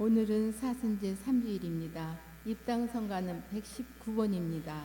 오늘은 사순제 3주일입니다. 입당 성가는 119번입니다.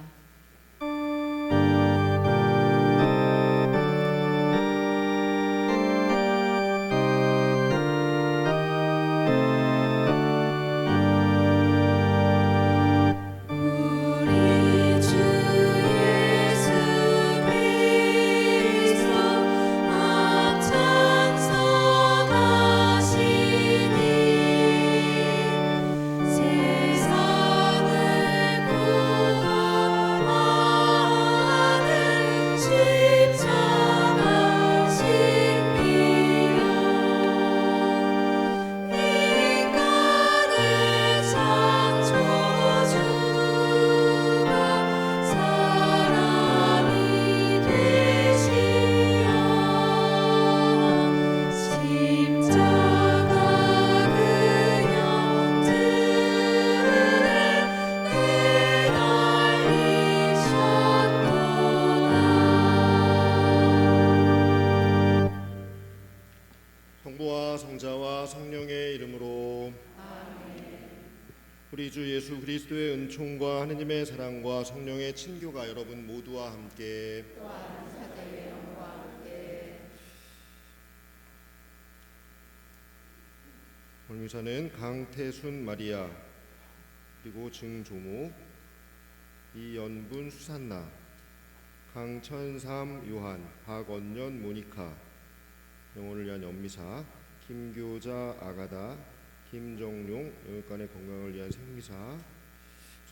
성부와 성자와 성령의 이름으로 우리 주 예수 그리스도의 은총과 하느님의 사랑과 성령의 친교가 여러분 모두와 함께 또한 사제의 영과 함께 오늘 미사는 강태순 마리아 그리고 증조모 이연분 수산나 강천삼 요한 박언년 모니카 영혼을 위한 연미사 김교자 아가다 김정용 영육간의 건강을 위한 생미사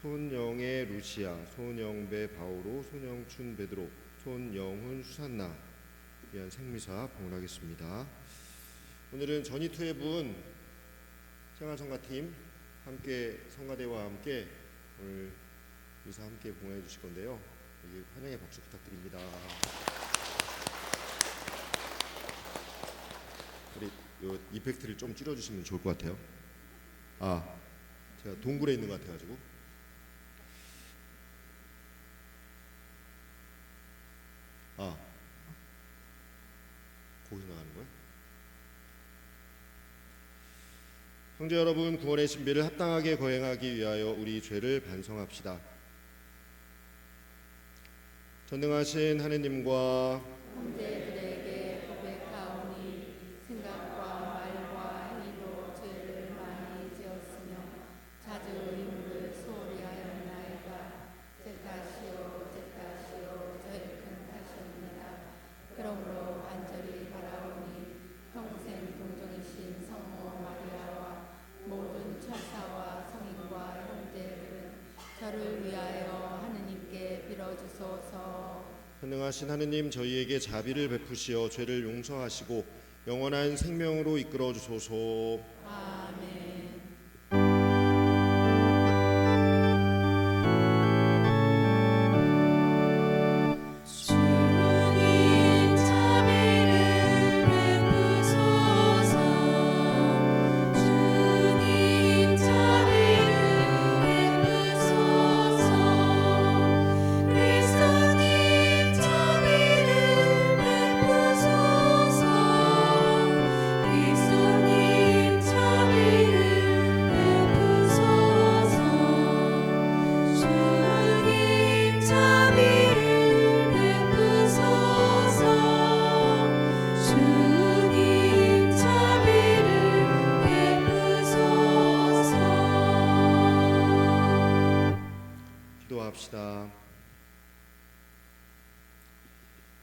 손영애 루시아 손영배 바오로 손영춘 베드로 손영훈 수산나 위한 생미사 봉헌하겠습니다. 오늘은 전이투의 분 생활성가팀 함께 성가대와 함께 오늘 미사 함께 봉헌해 주실 건데요. 여기 환영의 박수 부탁드립니다. 우리 요 이펙트를 좀 줄여주시면 좋을 것 같아요. 제가 동굴에 있는 것 같아가지고. 거기서 나가는 거야? 형제 여러분, 구원의 신비를 합당하게 거행하기 위하여 우리 죄를 반성합시다. 전능하신 하느님과 형제들에게 고백하오니 생각과 말과 행위로 죄를 많이 지었으며 자주 의무를 소홀히 하였나이다. 제 탓이요 저의 큰 탓입니다. 그러므로 간절히 바라오니 평생 동정이신 성모 마리아와 모든 천사와 성인과 형제들은 저를 위하여 하느님께 빌어주소서. 전능하신 하느님, 저희에게 자비를 베푸시어 죄를 용서하시고 영원한 생명으로 이끌어 주소서. 아멘. 기도합시다.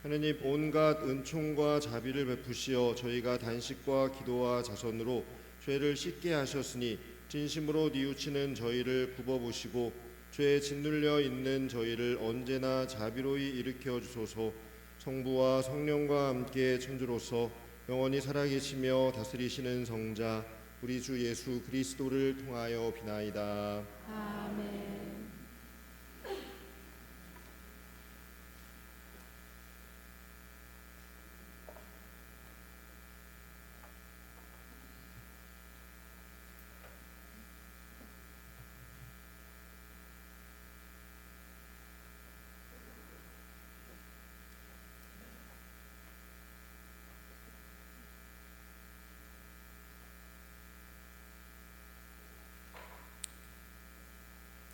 하느님, 온갖 은총과 자비를 베푸시어 저희가 단식과 기도와 자선으로 죄를 씻게 하셨으니 진심으로 뉘우치는 저희를 굽어보시고 죄에 짓눌려 있는 저희를 언제나 자비로이 일으켜 주소서. 성부와 성령과 함께 천주로서 영원히 살아계시며 다스리시는 성자 우리 주 예수 그리스도를 통하여 비나이다. 아멘.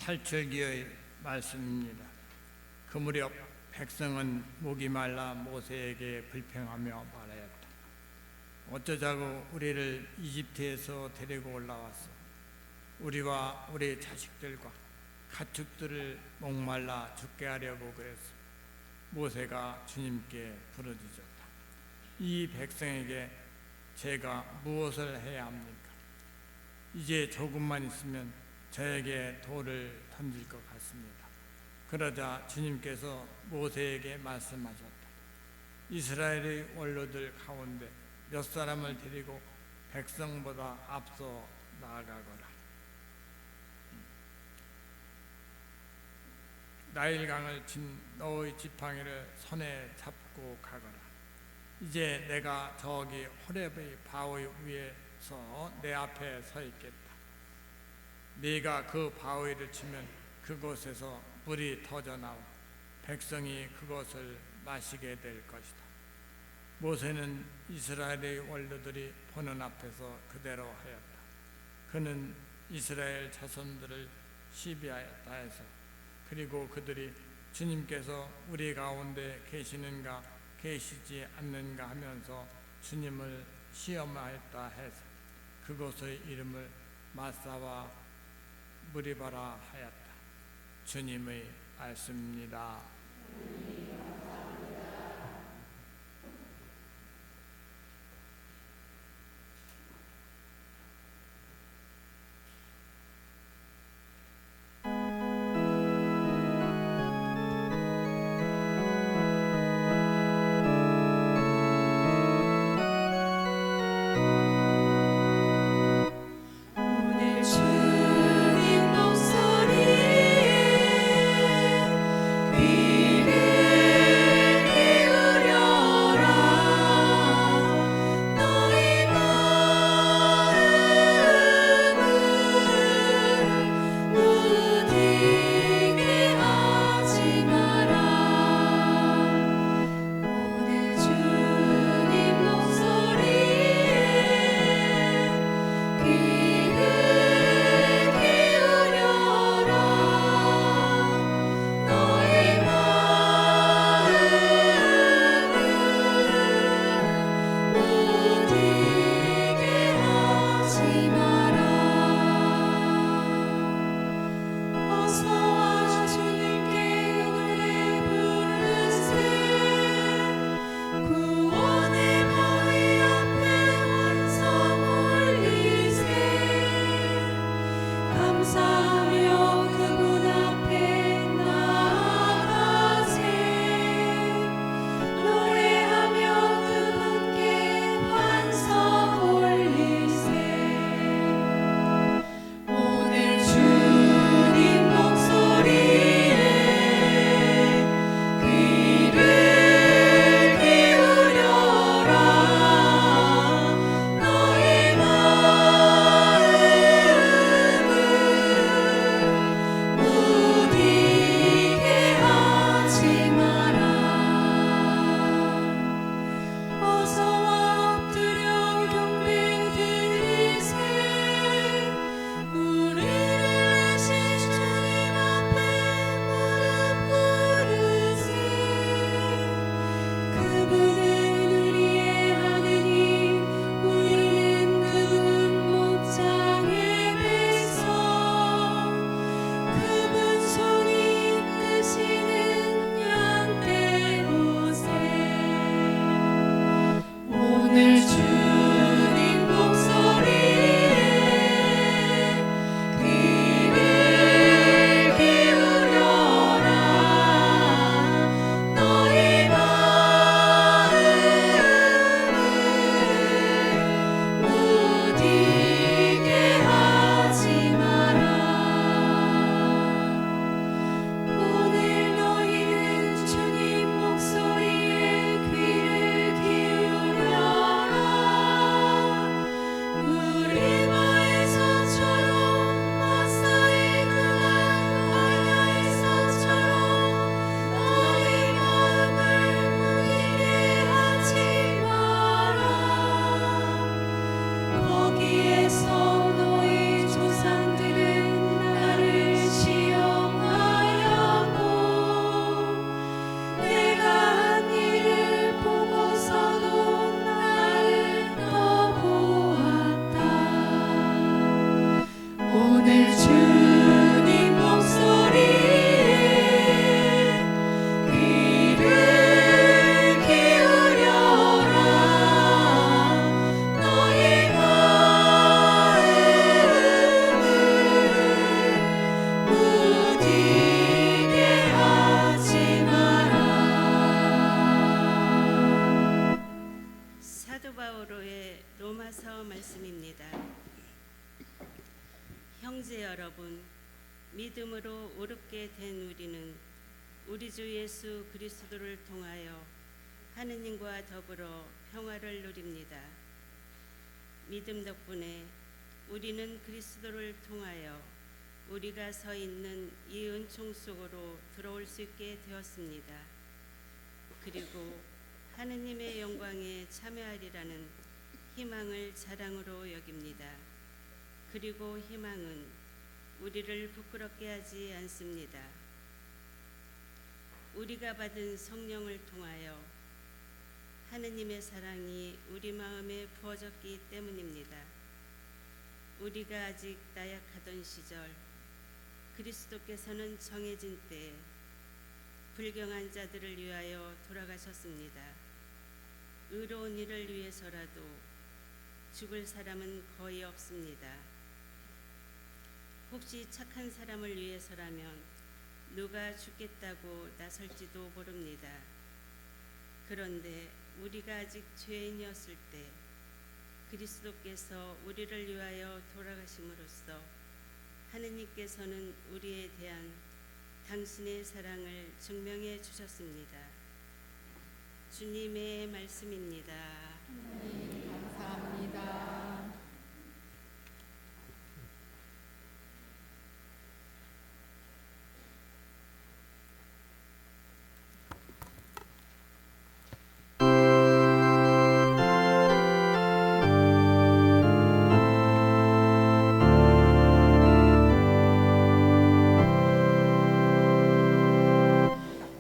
탈출기의 말씀입니다. 그 무렵 백성은 목이 말라 모세에게 불평하며 말하였다. 어쩌자고 우리를 이집트에서 데리고 올라왔어. 우리와 우리 자식들과 가축들을 목말라 죽게 하려고 그랬어. 모세가 주님께 부르짖었다. 이 백성에게 제가 무엇을 해야 합니까? 이제 조금만 있으면 저에게 돌을 던질 것 같습니다. 그러자 주님께서 모세에게 말씀하셨다. 이스라엘의 원로들 가운데 몇 사람을 데리고 백성보다 앞서 나아가거라. 나일강을 진 너의 지팡이를 손에 잡고 가거라. 이제 내가 저기 호렙의 바위 위에서 내 앞에 서 있겠다. 네가 그 바위를 치면 그곳에서 물이 터져나와 백성이 그것을 마시게 될 것이다. 모세는 이스라엘의 원로들이 보는 앞에서 그대로 하였다. 그는 이스라엘 자손들을 시비하였다 해서 그리고 그들이 주님께서 우리 가운데 계시는가 계시지 않는가 하면서 주님을 시험하였다 해서 그곳의 이름을 마사와 무리바라 하였다. 주님의 말씀입니다. 오늘 주님 목소리에 귀를 기울여라. 너희 마음을 무디게 하지 마라. 오늘 주님 목소리에 귀를 기울여라. 너희 마음을 무디게 하지 마라. 어서 와 주님께 노래 부르세. 구원의 바위 앞에 원성 올리세. 형제 여러분, 믿음으로 의롭게 된 우리는 우리 주 예수 그리스도를 통하여 하느님과 더불어 평화를 누립니다. 믿음 덕분에 우리는 그리스도를 통하여 우리가 서 있는 이 은총 속으로 들어올 수 있게 되었습니다. 그리고 하느님의 영광에 참여하리라는 희망을 자랑으로 여깁니다. 그리고 희망은 우리를 부끄럽게 하지 않습니다. 우리가 받은 성령을 통하여 하느님의 사랑이 우리 마음에 부어졌기 때문입니다. 우리가 아직 나약하던 시절 그리스도께서는 정해진 때에 불경한 자들을 위하여 돌아가셨습니다. 의로운 일을 위해서라도 죽을 사람은 거의 없습니다. 혹시 착한 사람을 위해서라면 누가 죽겠다고 나설지도 모릅니다. 그런데 우리가 아직 죄인이었을 때 그리스도께서 우리를 위하여 돌아가심으로써 하느님께서는 우리에 대한 당신의 사랑을 증명해 주셨습니다. 주님의 말씀입니다. 감사합니다.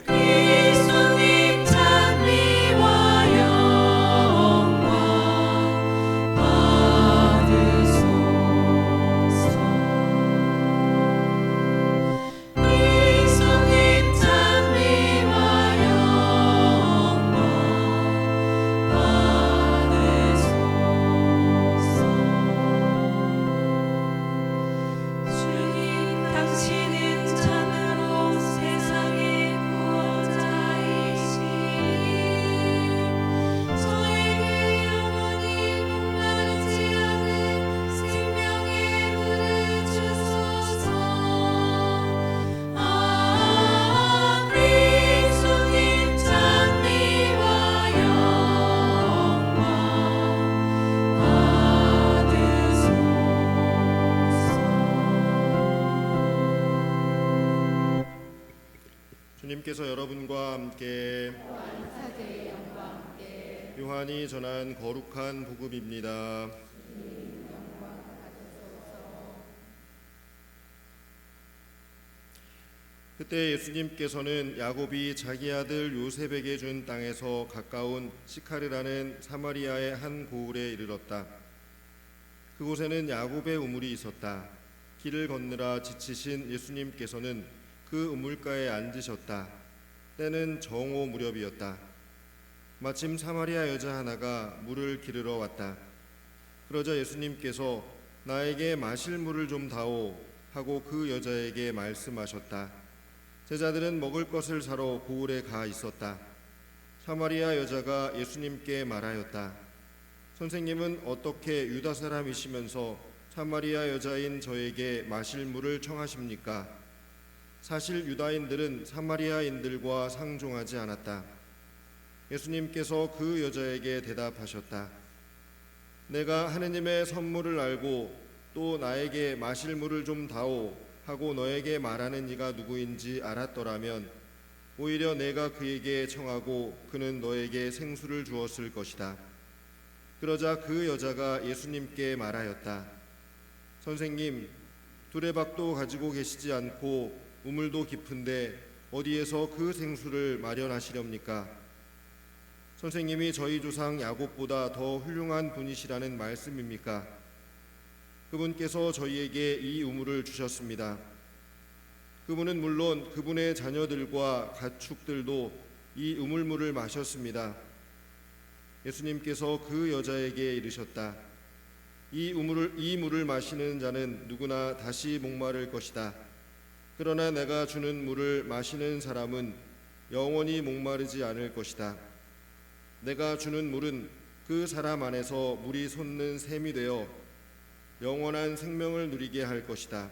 그리스도님 찬미와 영광 받으소서. 그리스도님 찬미와 영광 받으소서. 주님, 당신은 참으로 세상의 구원자이시니 저에게 영원히 목마르지 않은 생명의 물을 주소서. 그리스도님 찬미와 영광 받으소서. 주님께서 여러분과 함께 요한이 전한 거룩한 복음입니다. 그때 예수님께서는 야곱이 자기 아들 요셉에게 준 땅에서 가까운 시카르라는 사마리아의 한 고을에 이르렀다. 그곳에는 야곱의 우물이 있었다. 길을 건너라 지치신 예수님께서는 그 우물가에 앉으셨다. 때는 정오 무렵이었다. 마침 사마리아 여자 하나가 물을 기르러 왔다. 그러자 예수님께서 나에게 마실 물을 좀 다오 하고 그 여자에게 말씀하셨다. 제자들은 먹을 것을 사러 고을에 가 있었다. 사마리아 여자가 예수님께 말하였다. 선생님은 어떻게 유다 사람이시면서 사마리아 여자인 저에게 마실 물을 청하십니까? 사실 유다인들은 사마리아인들과 상종하지 않았다. 예수님께서 그 여자에게 대답하셨다. 내가 하느님의 선물을 알고 또 나에게 마실 물을 좀 다오 하고 너에게 말하는 이가 누구인지 알았더라면 오히려 내가 그에게 청하고 그는 너에게 생수를 주었을 것이다. 그러자 그 여자가 예수님께 말하였다. 선생님, 두레박도 가지고 계시지 않고 우물도 깊은데 어디에서 그 생수를 마련하시렵니까? 선생님이 저희 조상 야곱보다 더 훌륭한 분이시라는 말씀입니까? 그분께서 저희에게 이 우물을 주셨습니다. 그분은 물론 그분의 자녀들과 가축들도 이 우물물을 마셨습니다. 예수님께서 그 여자에게 이르셨다. 이 물을 마시는 자는 누구나 다시 목마를 것이다. 그러나 내가 주는 물을 마시는 사람은 영원히 목마르지 않을 것이다. 내가 주는 물은 그 사람 안에서 물이 솟는 샘이 되어 영원한 생명을 누리게 할 것이다.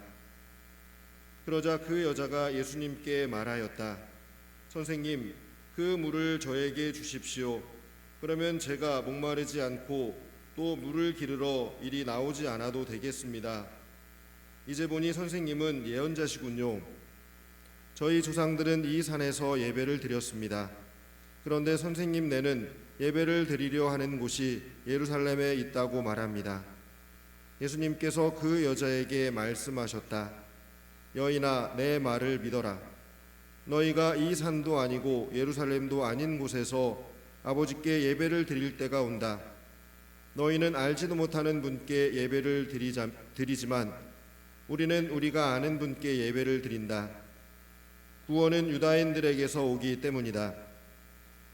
그러자 그 여자가 예수님께 말하였다. 선생님, 그 물을 저에게 주십시오. 그러면 제가 목마르지 않고 또 물을 기르러 이리 나오지 않아도 되겠습니다. 이제 보니 선생님은 예언자시군요. 저희 조상들은 이 산에서 예배를 드렸습니다. 그런데 선생님네는 예배를 드리려 하는 곳이 예루살렘에 있다고 말합니다. 예수님께서 그 여자에게 말씀하셨다. 여인아, 내 말을 믿어라. 너희가 이 산도 아니고 예루살렘도 아닌 곳에서 아버지께 예배를 드릴 때가 온다. 너희는 알지도 못하는 분께 예배를 드리지만 우리는 우리가 아는 분께 예배를 드린다. 구원은 유다인들에게서 오기 때문이다.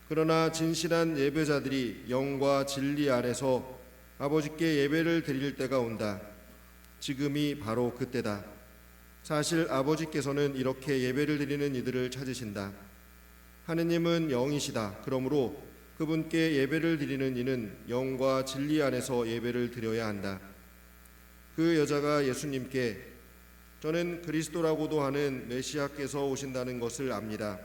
그러나 진실한 예배자들이 영과 진리 안에서 아버지께 예배를 드릴 때가 온다. 지금이 바로 그때다. 사실 아버지께서는 이렇게 예배를 드리는 이들을 찾으신다. 하느님은 영이시다. 그러므로 그분께 예배를 드리는 이는 영과 진리 안에서 예배를 드려야 한다. 그 여자가 예수님께 저는 그리스도라고도 하는 메시아께서 오신다는 것을 압니다.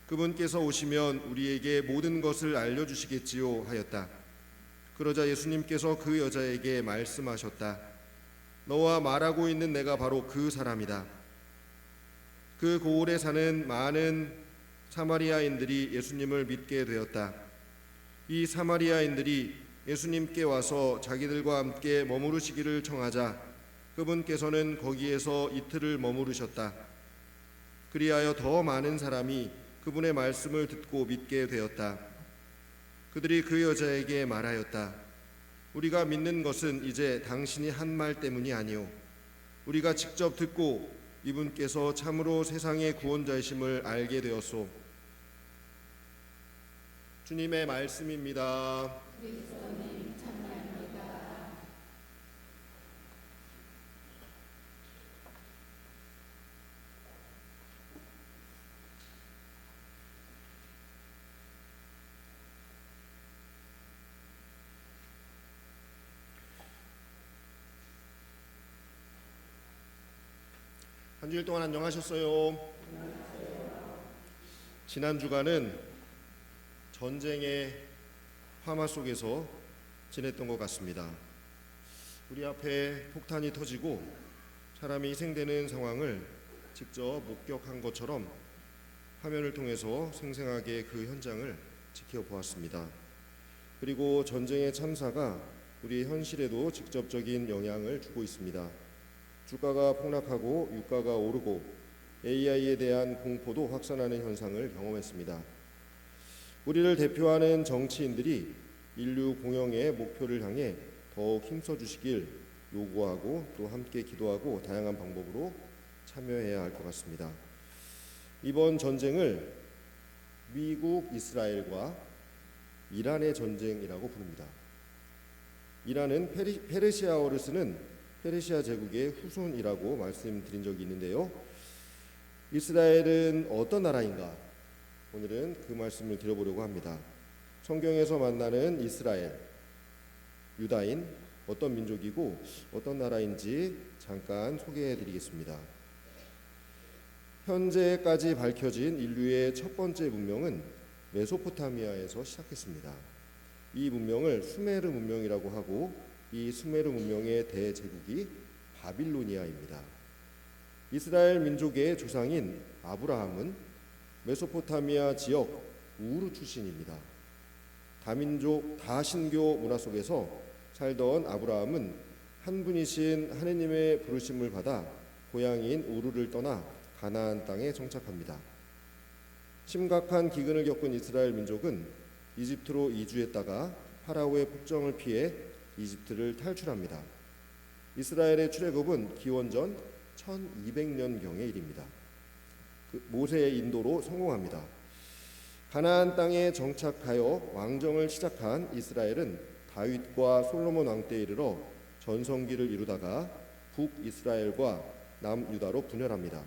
그분께서 오시면 우리에게 모든 것을 알려주시겠지요 하였다. 그러자 예수님께서 그 여자에게 말씀하셨다. 너와 말하고 있는 내가 바로 그 사람이다. 그 고을에 사는 많은 사마리아인들이 예수님을 믿게 되었다. 이 사마리아인들이 예수님께 와서 자기들과 함께 머무르시기를 청하자 그분께서는 거기에서 이틀을 머무르셨다. 그리하여 더 많은 사람이 그분의 말씀을 듣고 믿게 되었다. 그들이 그 여자에게 말하였다. 우리가 믿는 것은 이제 당신이 한 말 때문이 아니오. 우리가 직접 듣고 이분께서 참으로 세상의 구원자이심을 알게 되었소. 주님의 말씀입니다. 한 주일 동안 안녕하셨어요? 지난 주간은 전쟁의 화마 속에서 지냈던 것 같습니다. 우리 앞에 폭탄이 터지고 사람이 희생되는 상황을 직접 목격한 것처럼 화면을 통해서 생생하게 그 현장을 지켜보았습니다. 그리고 전쟁의 참사가 우리 현실에도 직접적인 영향을 주고 있습니다. 주가가 폭락하고 유가가 오르고 AI에 대한 공포도 확산하는 현상을 경험했습니다. 우리를 대표하는 정치인들이 인류 공영의 목표를 향해 더욱 힘써 주시길 요구하고 또 함께 기도하고 다양한 방법으로 참여해야 할 것 같습니다. 이번 전쟁을 미국, 이스라엘과 이란의 전쟁이라고 부릅니다. 이란은 페르시아어를 쓰는 페르시아 제국의 후손이라고 말씀드린 적이 있는데요. 이스라엘은 어떤 나라인가? 오늘은 그 말씀을 드려보려고 합니다. 성경에서 만나는 이스라엘, 유다인, 어떤 민족이고 어떤 나라인지 잠깐 소개해드리겠습니다. 현재까지 밝혀진 인류의 첫 번째 문명은 메소포타미아에서 시작했습니다. 이 문명을 수메르 문명이라고 하고 이 수메르 문명의 대제국이 바빌로니아입니다. 이스라엘 민족의 조상인 아브라함은 메소포타미아 지역 우르 출신입니다. 다민족 다신교 문화 속에서 살던 아브라함은 한 분이신 하느님의 부르심을 받아 고향인 우르를 떠나 가나안 땅에 정착합니다. 심각한 기근을 겪은 이스라엘 민족은 이집트로 이주했다가 파라오의 폭정을 피해 이집트를 탈출합니다. 이스라엘의 출애굽은 기원전 1200년경의 일입니다. 모세의 인도로 성공합니다. 가나안 땅에 정착하여 왕정을 시작한 이스라엘은 다윗과 솔로몬 왕 때에 이르러 전성기를 이루다가 북이스라엘과 남유다로 분열합니다.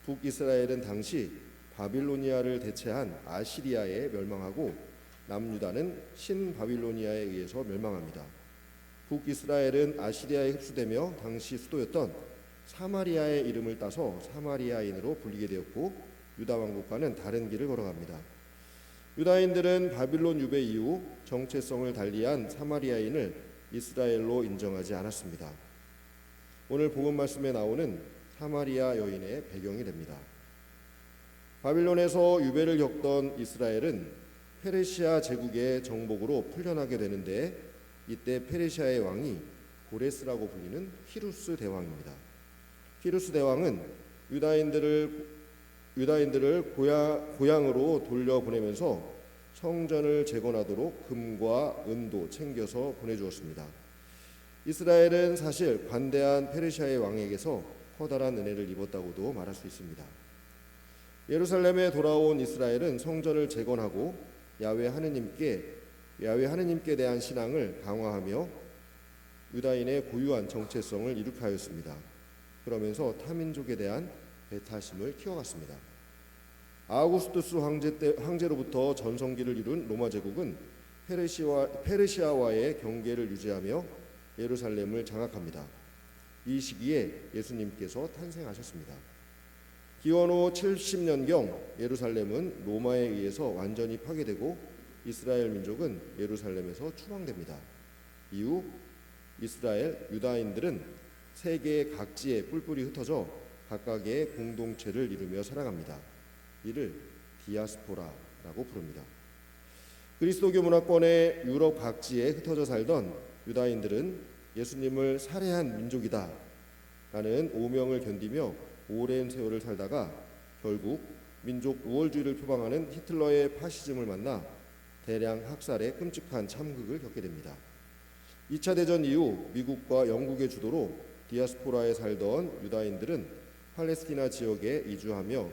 북이스라엘은 당시 바빌로니아를 대체한 아시리아에 멸망하고 남유다는 신바빌로니아에 의해서 멸망합니다. 북이스라엘은 아시리아에 흡수되며 당시 수도였던 사마리아의 이름을 따서 사마리아인으로 불리게 되었고 유다 왕국과는 다른 길을 걸어갑니다. 유다인들은 바빌론 유배 이후 정체성을 달리한 사마리아인을 이스라엘로 인정하지 않았습니다. 오늘 복음 말씀에 나오는 사마리아 여인의 배경이 됩니다. 바빌론에서 유배를 겪던 이스라엘은 페르시아 제국의 정복으로 풀려나게 되는데 이때 페르시아의 왕이 고레스라고 불리는 히루스 대왕입니다. 히루스 대왕은 유다인들을 고향으로 돌려보내면서 성전을 재건하도록 금과 은도 챙겨서 보내주었습니다. 이스라엘은 사실 관대한 페르시아의 왕에게서 커다란 은혜를 입었다고도 말할 수 있습니다. 예루살렘에 돌아온 이스라엘은 성전을 재건하고 야훼 하느님께 대한 신앙을 강화하며 유다인의 고유한 정체성을 이룩하였습니다. 그러면서 타민족에 대한 배타심을 키워갔습니다. 아우구스투스 황제로부터 전성기를 이룬 로마 제국은 페르시아와의 경계를 유지하며 예루살렘을 장악합니다. 이 시기에 예수님께서 탄생하셨습니다. 기원후 70년경 예루살렘은 로마에 의해서 완전히 파괴되고 이스라엘 민족은 예루살렘에서 추방됩니다. 이후 이스라엘 유다인들은 세계 각지에 뿔뿔이 흩어져 각각의 공동체를 이루며 살아갑니다. 이를 디아스포라라고 부릅니다. 그리스도교 문화권의 유럽 각지에 흩어져 살던 유다인들은 예수님을 살해한 민족이다 라는 오명을 견디며 오랜 세월을 살다가 결국 민족 우월주의를 표방하는 히틀러의 파시즘을 만나 대량 학살의 끔찍한 참극을 겪게 됩니다. 2차 대전 이후 미국과 영국의 주도로 디아스포라에 살던 유다인들은 팔레스티나 지역에 이주하며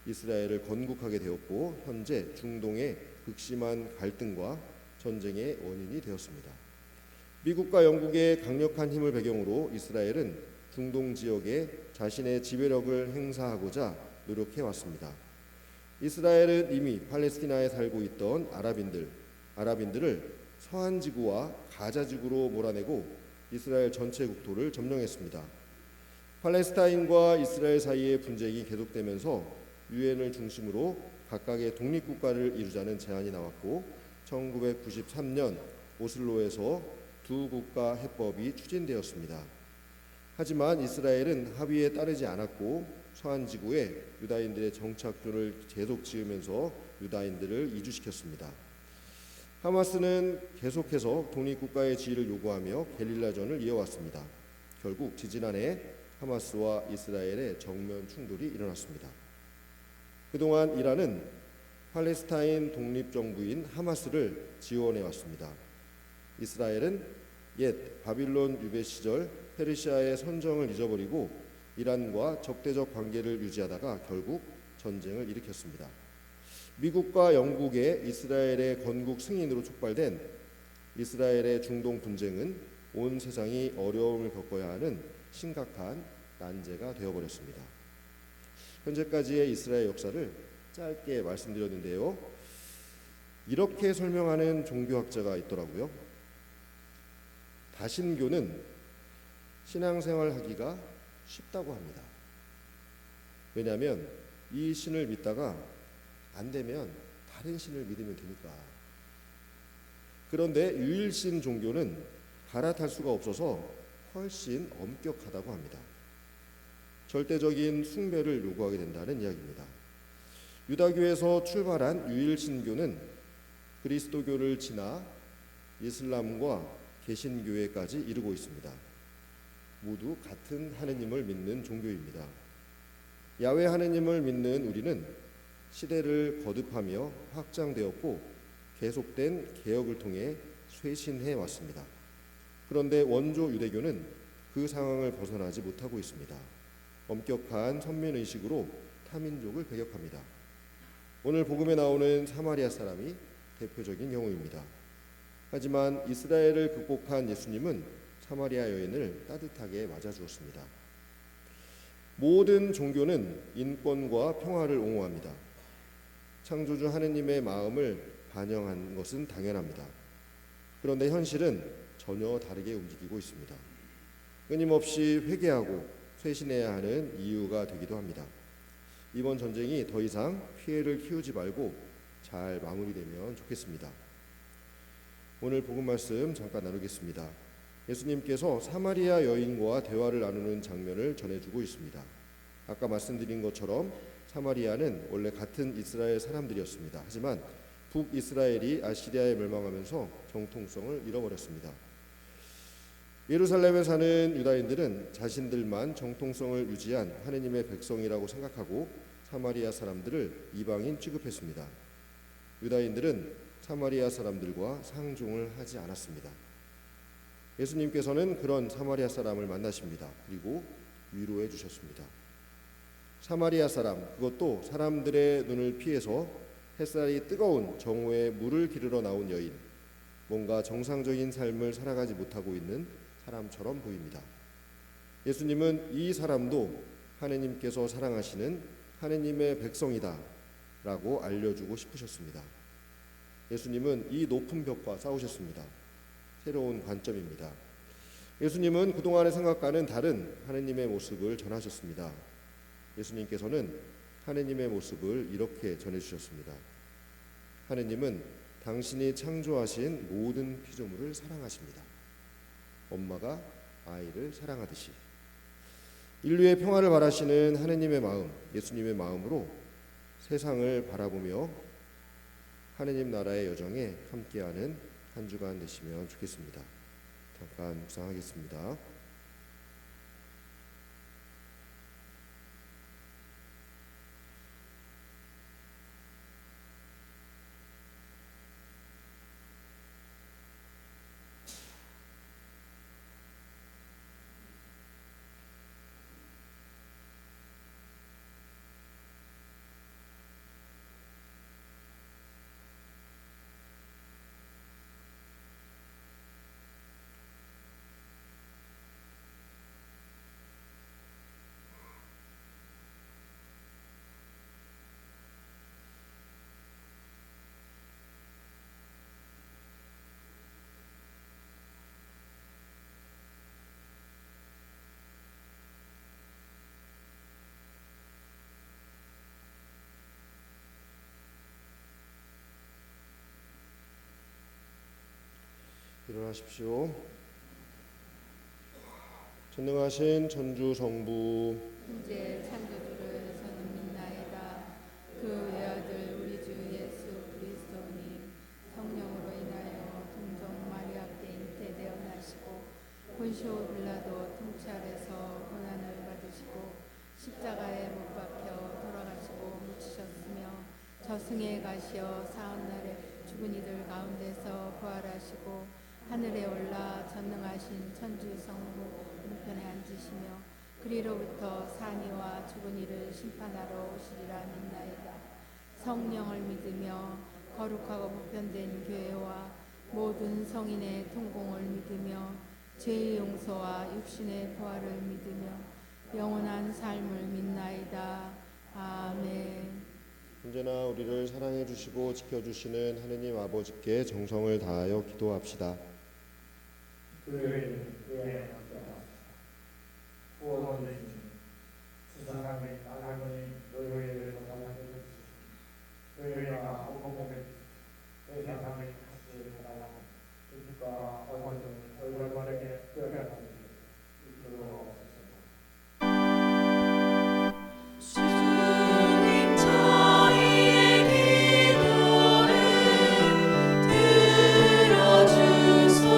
이스라엘을 건국하게 되었고 현재 중동의 극심한 갈등과 전쟁의 원인이 되었습니다. 미국과 영국의 강력한 힘을 배경으로 이스라엘은 중동 지역에 자신의 지배력을 행사하고자 노력해 왔습니다. 이스라엘은 이미 팔레스티나에 살고 있던 아랍인들을 서한 지구와 가자 지구로 몰아내고 이스라엘 전체 국토를 점령했습니다. 팔레스타인과 이스라엘 사이의 분쟁이 계속되면서 유엔을 중심으로 각각의 독립국가를 이루자는 제안이 나왔고 1993년 오슬로에서 두 국가 해법이 추진되었습니다. 하지만 이스라엘은 합의에 따르지 않았고 서한 지구에 유다인들의 정착촌을 계속 지으면서 유다인들을 이주시켰습니다. 하마스는 계속해서 독립국가의 지위를 요구하며 게릴라전을 이어왔습니다. 결국 지지난해 하마스와 이스라엘의 정면 충돌이 일어났습니다. 그동안 이란은 팔레스타인 독립정부인 하마스를 지원해왔습니다. 이스라엘은 옛 바빌론 유배 시절 페르시아의 선정을 잊어버리고 이란과 적대적 관계를 유지하다가 결국 전쟁을 일으켰습니다. 미국과 영국의 이스라엘의 건국 승인으로 촉발된 이스라엘의 중동 분쟁은 온 세상이 어려움을 겪어야 하는 심각한 난제가 되어버렸습니다. 현재까지의 이스라엘 역사를 짧게 말씀드렸는데요. 이렇게 설명하는 종교학자가 있더라고요. 다신교는 신앙생활 하기가 쉽다고 합니다. 왜냐하면 이 신을 믿다가 안 되면 다른 신을 믿으면 되니까. 그런데 유일신 종교는 갈아탈 수가 없어서 훨씬 엄격하다고 합니다. 절대적인 숭배를 요구하게 된다는 이야기입니다. 유다교에서 출발한 유일신교는 그리스도교를 지나 이슬람과 개신교회까지 이르고 있습니다. 모두 같은 하느님을 믿는 종교입니다. 야훼 하느님을 믿는 우리는 시대를 거듭하며 확장되었고 계속된 개혁을 통해 쇄신해 왔습니다. 그런데 원조 유대교는 그 상황을 벗어나지 못하고 있습니다. 엄격한 선민의식으로 타민족을 배격합니다. 오늘 복음에 나오는 사마리아 사람이 대표적인 경우입니다. 하지만 이스라엘을 극복한 예수님은 사마리아 여인을 따뜻하게 맞아주었습니다. 모든 종교는 인권과 평화를 옹호합니다. 창조주 하느님의 마음을 반영한 것은 당연합니다. 그런데 현실은 전혀 다르게 움직이고 있습니다. 끊임없이 회개하고 쇄신해야 하는 이유가 되기도 합니다. 이번 전쟁이 더 이상 피해를 키우지 말고 잘 마무리되면 좋겠습니다. 오늘 복음 말씀 잠깐 나누겠습니다. 예수님께서 사마리아 여인과 대화를 나누는 장면을 전해주고 있습니다. 아까 말씀드린 것처럼 사마리아는 원래 같은 이스라엘 사람들이었습니다. 하지만 북이스라엘이 아시리아에 멸망하면서 정통성을 잃어버렸습니다. 예루살렘에 사는 유다인들은 자신들만 정통성을 유지한 하느님의 백성이라고 생각하고 사마리아 사람들을 이방인 취급했습니다. 유다인들은 사마리아 사람들과 상종을 하지 않았습니다. 예수님께서는 그런 사마리아 사람을 만나십니다. 그리고 위로해 주셨습니다. 사마리아 사람, 그것도 사람들의 눈을 피해서 햇살이 뜨거운 정오에 물을 기르러 나온 여인, 뭔가 정상적인 삶을 살아가지 못하고 있는 사람처럼 보입니다. 예수님은 이 사람도 하느님께서 사랑하시는 하느님의 백성이다 라고 알려주고 싶으셨습니다. 예수님은 이 높은 벽과 싸우셨습니다. 새로운 관점입니다. 예수님은 그동안의 생각과는 다른 하느님의 모습을 전하셨습니다. 예수님께서는 하느님의 모습을 이렇게 전해주셨습니다. 하느님은 당신이 창조하신 모든 피조물을 사랑하십니다. 엄마가 아이를 사랑하듯이. 인류의 평화를 바라시는 하느님의 마음, 예수님의 마음으로 세상을 바라보며 하느님 나라의 여정에 함께하는 한 주간 되시면 좋겠습니다. 잠깐 묵상하겠습니다. 일어나십시오. 전능하신 천주 성부, 이제 창조주를 저는 믿나이다. 그 외아들 우리 주 예수 그리스도님 성령으로 인하여 동정 마리아께 잉태되어 나시고 본시오 빌라도 통치아래서 고난을 받으시고 십자가에 못 박혀 돌아가시고 묻히셨으며 저승에 가시어 사흘날에 죽은 이들 가운데서 부활하시고 하늘에 올라 전능하신 천주 성부 우편에 앉으시며 그리로부터 산이와 죽은 이를 심판하러 오시리라 믿나이다. 성령을 믿으며 거룩하고 보편된 교회와 모든 성인의 통공을 믿으며 죄의 용서와 육신의 부활을 믿으며 영원한 삶을 믿나이다. 아멘. 언제나 우리를 사랑해 주시고 지켜주시는 하느님 아버지께 정성을 다하여 기도합시다. 교회는 교회에 맡겨라. 구원을 주시니 세상의 나라는 교회를 받아들여 주시니 교회가 공공에 세상의 가치를 받아 주님과 어머니를 올바르게 끌어가는 이끌어 주님 저희의 기도를 들어주소서.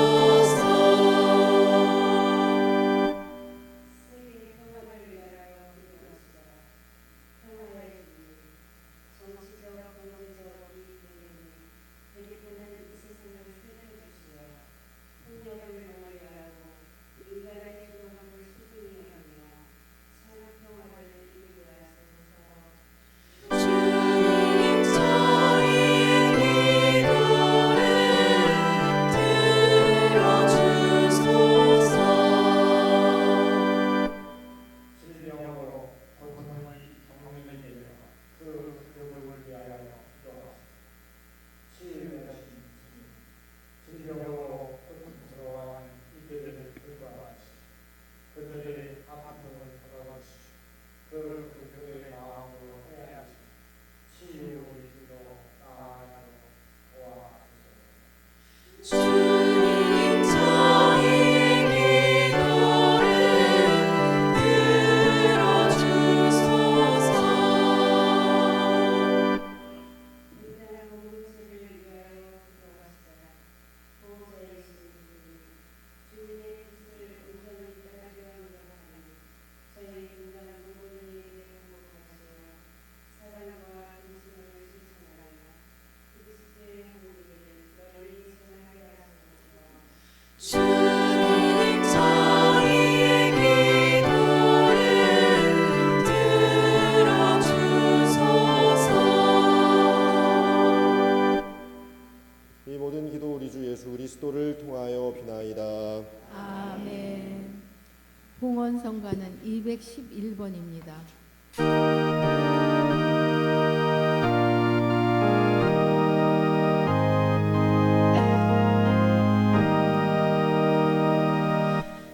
소원성가는 211번입니다.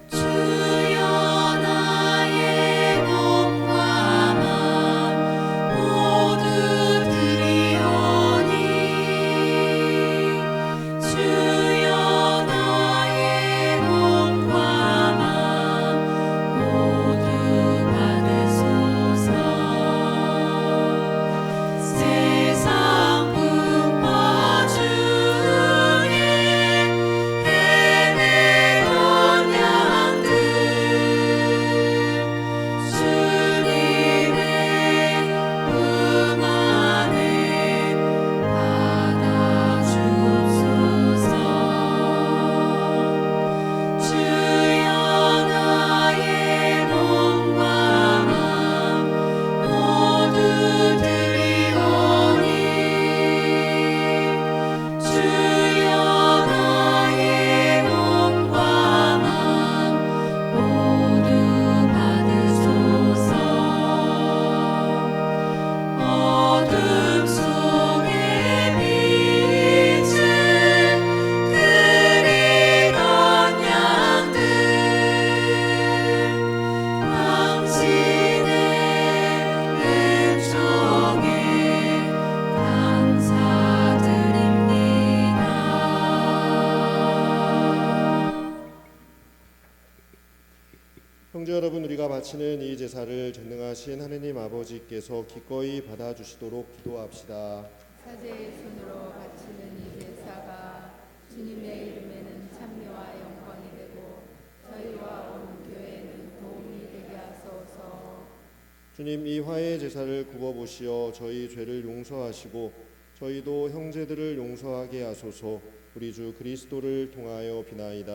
주여 나의 몸과 맘 모두 드리오니 주여 나의 몸과 맘 모두 받으소서. 세상 풍파 중에 헤매던 양들 주님의 품 안에 받아주옵소서. 주여 나의 몸과 맘 모두 드리오니 주여 나의 몸과 맘 모두 받으소서. 어둠 속에 빛을 그리던 양들 당신의 은총에 감사드립니다. 형제 여러분, 우리가 바치는 이 제사를 전능하신 하느님 아버지께서 기꺼이 받아주시도록 기도합시다. 사제의 손으로 바치는 이 제사가 주님의 이름에는 찬미와 영광이 되고 저희와 온 교회는 도움이 되게 하소서. 주님, 이 화해 제사를 굽어보시어 저희 죄를 용서하시고 저희도 형제들을 용서하게 하소서. 우리 주 그리스도를 통하여 비나이다.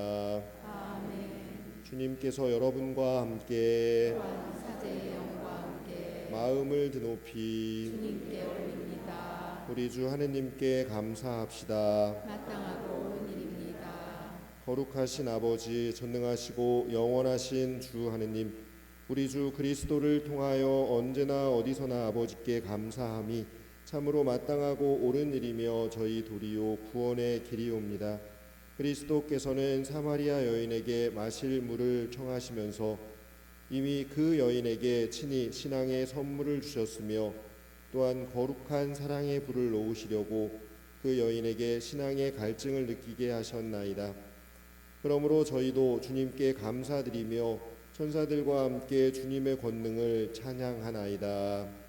아멘. 주님께서 여러분과 함께 또한 사제의 영과 함께 마음을 드높이 주님께 올립니다. 우리 주 하느님께 감사합시다. 마땅하고 옳은 일입니다. 거룩하신 아버지, 전능하시고 영원하신 주 하느님, 우리 주 그리스도를 통하여 언제나 어디서나 아버지께 감사함이 참으로 마땅하고 옳은 일이며 저희 도리요 구원의 길이옵니다. 그리스도께서는 사마리아 여인에게 마실 물을 청하시면서 이미 그 여인에게 친히 신앙의 선물을 주셨으며 또한 거룩한 사랑의 불을 놓으시려고 그 여인에게 신앙의 갈증을 느끼게 하셨나이다. 그러므로 저희도 주님께 감사드리며 천사들과 함께 주님의 권능을 찬양하나이다.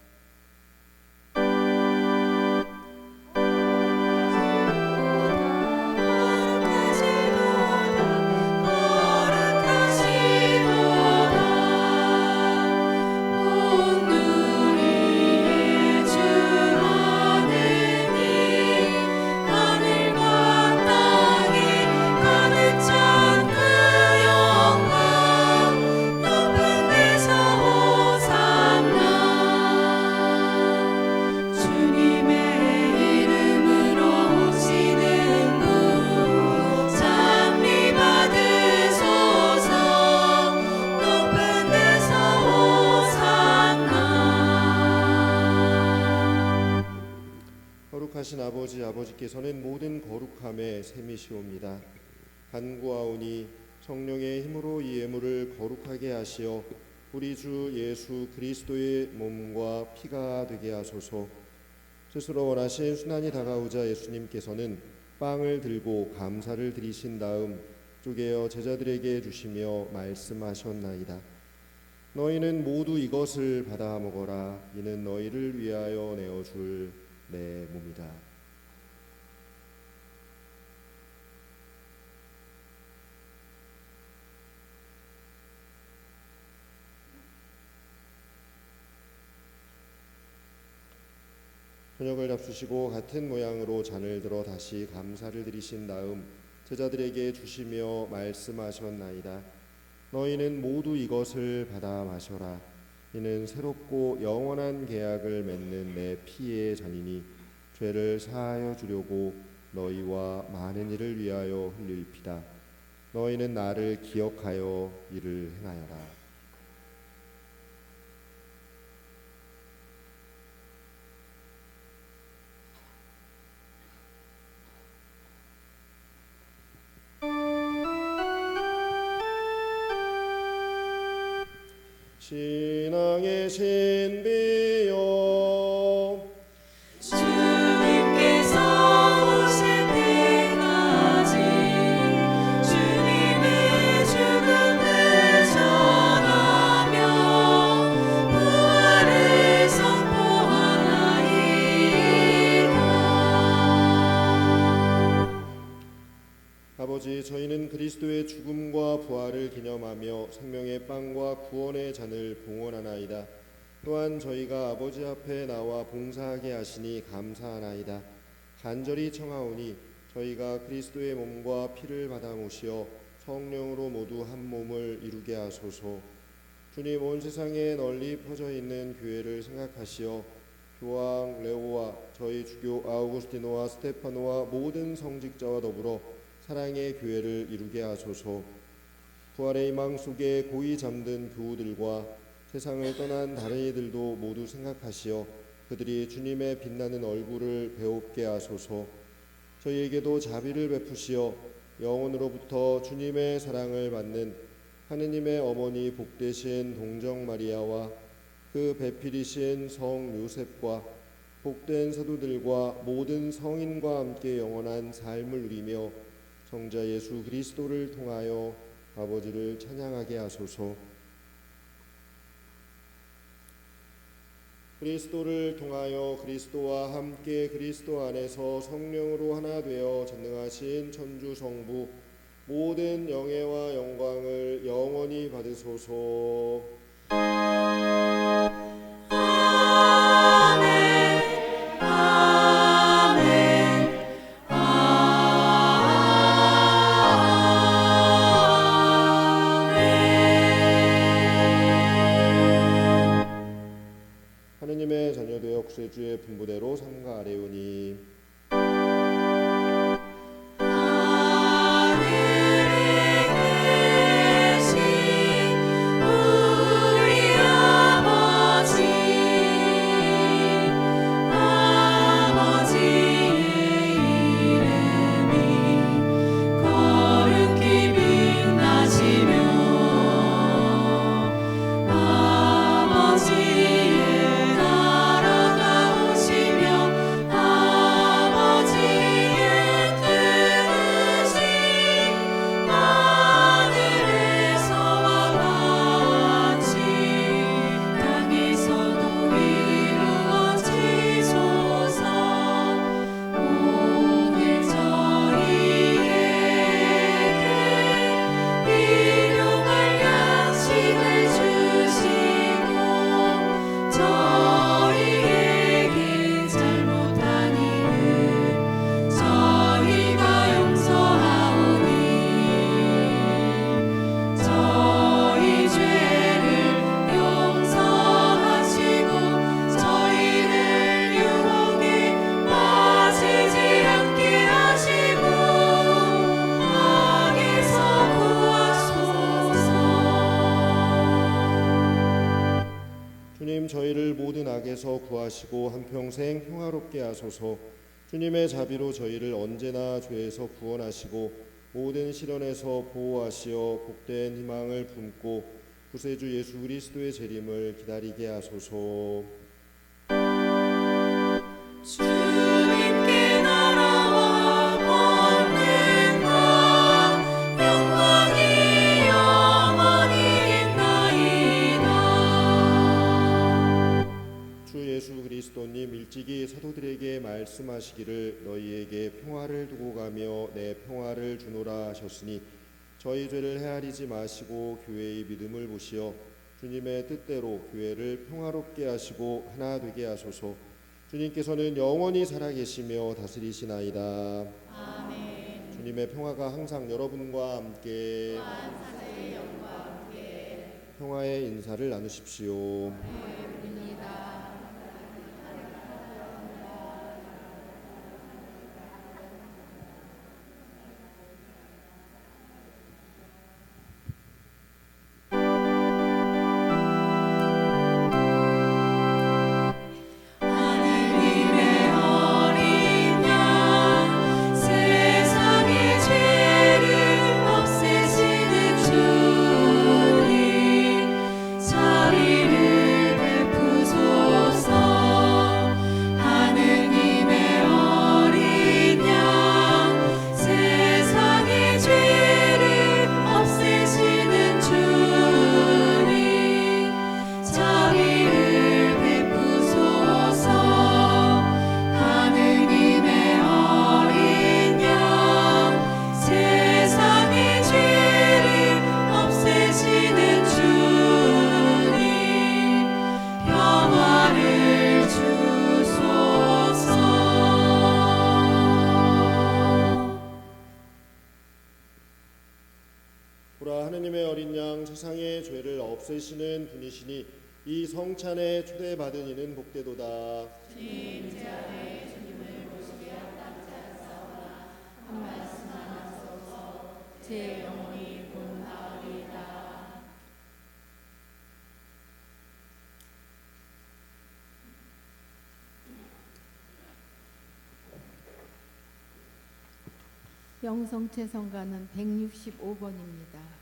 거룩하신 아버지, 아버지께서는 모든 거룩함의 셈이시옵니다. 간구하오니 성령의 힘으로 이 예물을 거룩하게 하시어 우리 주 예수 그리스도의 몸과 피가 되게 하소서. 스스로 원하신 순환이 다가오자 예수님께서는 빵을 들고 감사를 드리신 다음 쪼개어 제자들에게 주시며 말씀하셨나이다. 너희는 모두 이것을 받아 먹어라. 이는 너희를 위하여 내어줄 내 몸이다. 저녁을 잡수시고 같은 모양으로 잔을 들어 다시 감사를 드리신 다음 제자들에게 주시며 말씀하셨나이다. 너희는 모두 이것을 받아 마셔라. 이는 새롭고 영원한 계약을 맺는 내 피의 잔이니 죄를 사하여 주려고 너희와 많은 이를 위하여 흘릴 피다. 너희는 나를 기억하여 이를 행하여라. 신앙의 신비여 주님께서 오실 때까지 주님의 죽음을 전하며 부활을 선포하나이다. 아버지, 저희는 그리스도의 죽음과 부활을 기념하며 생명의 빵과 구원의 잔을 봉헌하나이다. 또한 저희가 아버지 앞에 나와 봉사하게 하시니 감사하나이다. 간절히 청하오니 저희가 그리스도의 몸과 피를 받아 모시어 성령으로 모두 한 몸을 이루게 하소서. 주님, 온 세상에 널리 퍼져 있는 교회를 생각하시어 교황 레오와 저희 주교 아우구스티노와 스테파노와 모든 성직자와 더불어 사랑의 교회를 이루게 하소서. 부활의 희망 속에 고이 잠든 교우들과 세상을 떠난 다른 이들도 모두 생각하시어 그들이 주님의 빛나는 얼굴을 배웁게 하소서. 저희에게도 자비를 베푸시어 영혼으로부터 주님의 사랑을 받는 하느님의 어머니 복되신 동정 마리아와 그 배필이신 성 요셉과 복된 사도들과 모든 성인과 함께 영원한 삶을 누리며 성자 예수 그리스도를 통하여 아버지를 찬양하게 하소서. 그리스도를 통하여 그리스도와 함께 그리스도 안에서 성령으로 하나 되어 전능하신 천주 성부 모든 영예와 영광을 영원히 받으소서. 하느님의 자녀되어 구세주의 분부대로 삼가 아뢰오니 저희를 모든 악에서 구하시고 한평생 평화롭게 하소서. 주님의 자비로 저희를 언제나 죄에서 구원하시고 모든 시련에서 보호하시어 복된 희망을 품고 구세주 예수 그리스도의 재림을 기다리게 하소서. 주님께 나라와 권능과 영광이 영원히 있나이다. 주 예수 그리스도님 일찍이 사도들에게 말씀하시기를 너희에게 평화를 두고 가며 내 평화를 주노라 하셨으니 저희 죄를 헤아리지 마시고 교회의 믿음을 보시어 주님의 뜻대로 교회를 평화롭게 하시고 하나 되게 하소서. 주님께서는 영원히 살아계시며 다스리시나이다. 아멘. 주님의 평화가 항상 여러분과 함께 평화의 인사를 나누십시오. 하느님의 어린 양 세상의 죄를 없애시는 주님 자비 없으시는 분이시니 이 성찬에 초대받은 이는 복되도다. 주님 제 안에 주님을 모시게 합당자사오나 한 말씀 하소서. 제 영혼이 곧 나으리이다. 영성체 성가는 165번입니다.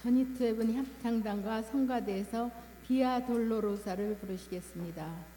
전이투에븐 합창단과 성가대에서 비아 돌로로사를 부르시겠습니다.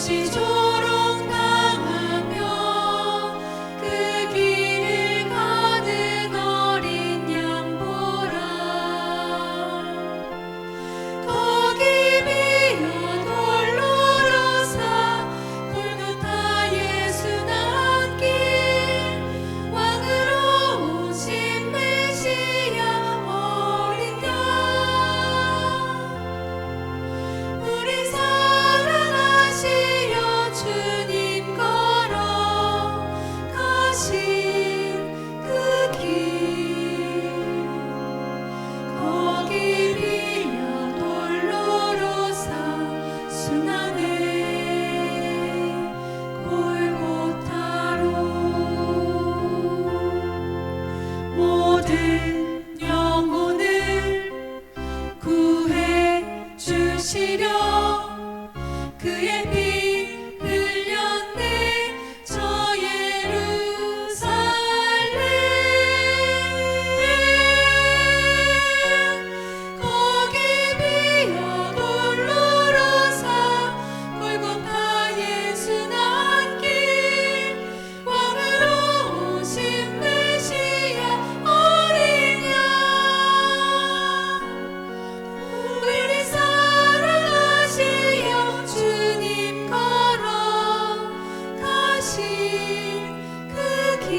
무시조롱 당하며 그 길을 가는 어린 양 보라. 거기 비어 돌로 로사 골고타 예수 낳길 왕으로 오신 메시아 어린 양. 우리 사랑하시려 주님 걸어가신 그 길. 거기 비어 돌로 로사 순환의 골고타로 모든 영혼을 구해 주시려 그의 피 흘렸네 저 예루살렘. 거기 비어 돌로 로사 골고타 예수 낳길 왕으로 오신 메시아 어린 양. 우리 사랑하시려 주님 걸어가신 그 길.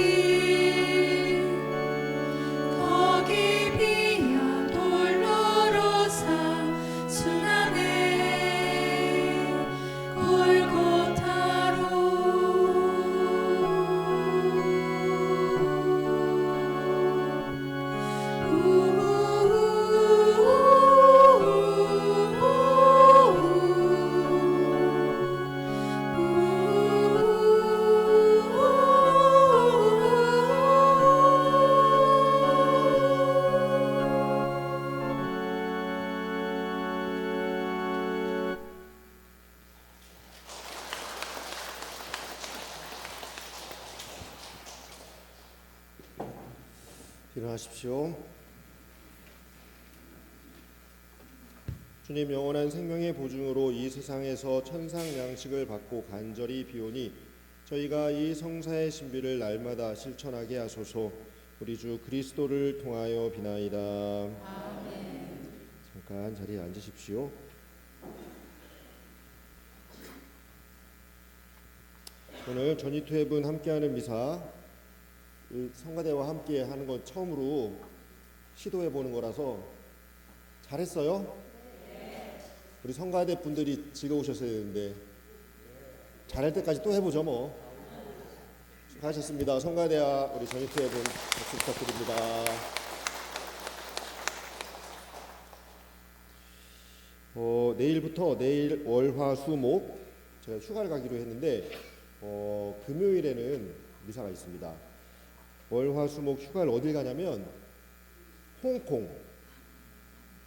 거기 비어 돌로 로사 순환의 일어나십시오. 주님 영원한 생명의 보증으로 이 세상에서 천상 양식을 받고 간절히 비오니 저희가 이 성사의 신비를 날마다 실천하게 하소서. 우리 주 그리스도를 통하여 비나이다. 아멘. 잠깐 자리에 앉으십시오. 오늘 전이투앱은 함께하는 미사 성가대와 함께 하는 건 처음으로 시도해 보는 거라서 잘했어요? 우리 성가대 분들이 즐거우셨어야 되는데 잘할 때까지 또 해보죠 뭐. 수고하셨습니다. 성가대와 우리 전이투앱은 박수 부탁드립니다. 내일부터 내일 월화수목 제가 휴가를 가기로 했는데 금요일에는 미사가 있습니다. 월화수목 휴가를 어딜 가냐면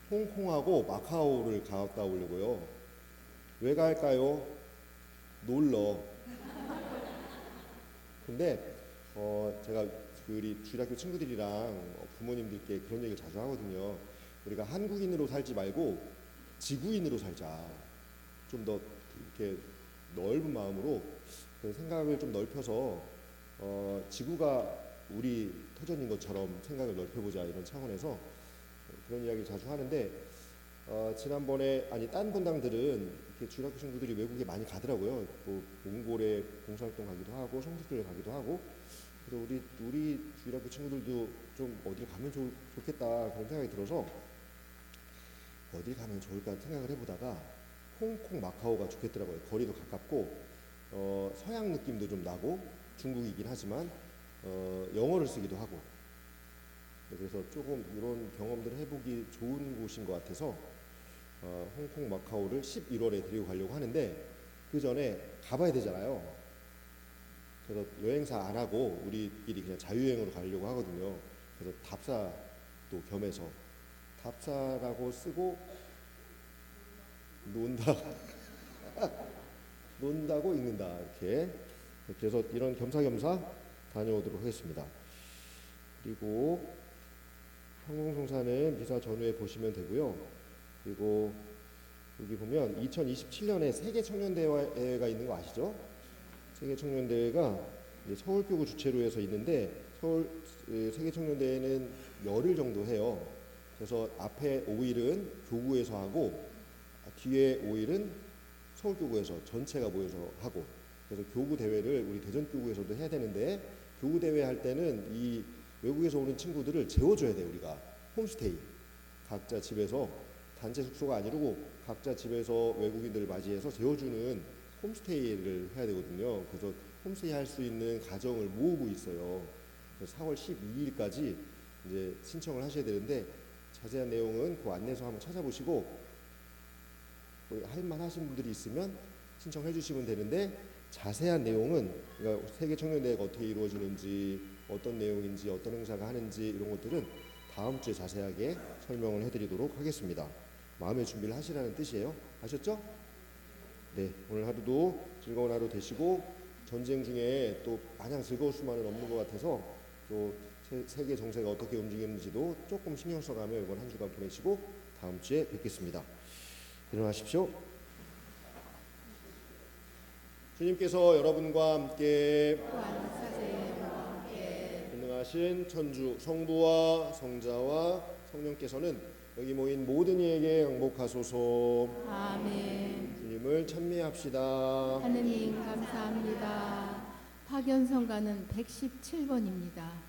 홍콩하고 마카오를 갔다 오려고요. 왜 갈까요? 놀러. 근데 제가 우리 주일학교 친구들이랑 부모님들께 그런 얘기를 자주 하거든요. 우리가 한국인으로 살지 말고 지구인으로 살자. 좀 더 이렇게 넓은 마음으로 그 생각을 좀 넓혀서 지구가 우리 터전인 것처럼 생각을 넓혀보자 이런 차원에서 그런 이야기를 자주 하는데 지난번에 딴 본당들은 이렇게 주일학교 친구들이 외국에 많이 가더라고요. 뭐 몽골에 봉사활동 가기도 하고 성수교에 가기도 하고. 그래서 우리 주일학교 친구들도 좀 어딜 가면 좋겠다 그런 생각이 들어서 어딜 가면 좋을까 생각을 해보다가 홍콩 마카오가 좋겠더라고요. 거리도 가깝고 서양 느낌도 좀 나고 중국이긴 하지만 영어를 쓰기도 하고 그래서 조금 이런 경험들을 해보기 좋은 곳인 것 같아서 홍콩 마카오를 11월에 데리고 가려고 하는데 그 전에 가봐야 되잖아요. 그래서 여행사 안 하고 우리끼리 그냥 자유여행으로 가려고 하거든요. 그래서 답사도 겸해서 답사라고 쓰고 논다고 읽는다 이렇게. 그래서 이런 겸사겸사 다녀오도록 하겠습니다. 그리고 항공송사는 미사 전후에 보시면 되고요. 그리고 여기 보면 2027년에 세계 청년대회가 있는 거 아시죠? 세계 청년대회가 이제 서울교구 주최로 해서 있는데 서울 세계 청년대회는 열흘 정도 해요. 그래서 앞에 5일은 교구에서 하고 뒤에 5일은 서울교구에서 전체가 모여서 하고, 그래서 교구 대회를 우리 대전교구에서도 해야 되는데 교구 대회 할 때는 이 외국에서 오는 친구들을 재워줘야 돼요. 우리가 홈스테이 각자 집에서, 단체 숙소가 아니고 각자 집에서 외국인들을 맞이해서 재워주는 홈스테이를 해야 되거든요. 그래서 홈스테이 할 수 있는 가정을 모으고 있어요. 그래서 4월 12일까지 이제 신청을 하셔야 되는데 자세한 내용은 그 안내서 한번 찾아보시고 할만 하신 분들이 있으면 신청해 주시면 되는데, 자세한 내용은 그러니까 세계 청년대회가 어떻게 이루어지는지, 어떤 내용인지, 어떤 행사가 하는지 이런 것들은 다음 주에 자세하게 설명을 해드리도록 하겠습니다. 마음의 준비를 하시라는 뜻이에요. 아셨죠? 네, 오늘 하루도 즐거운 하루 되시고, 전쟁 중에 또 마냥 즐거울 수만은 없는 것 같아서 또 세계 정세가 어떻게 움직이는지도 조금 신경 써가며 이번 한 주간 보내시고 다음 주에 뵙겠습니다. 일어나십시오. 주님께서 여러분과 함께 전능하신 천주 성부와 성자와 성령께서는 여기 모인 모든 이에게 양복하소서. 아멘. 주님을 찬미합시다. 하느님 감사합니다. 파견성가는 117번입니다.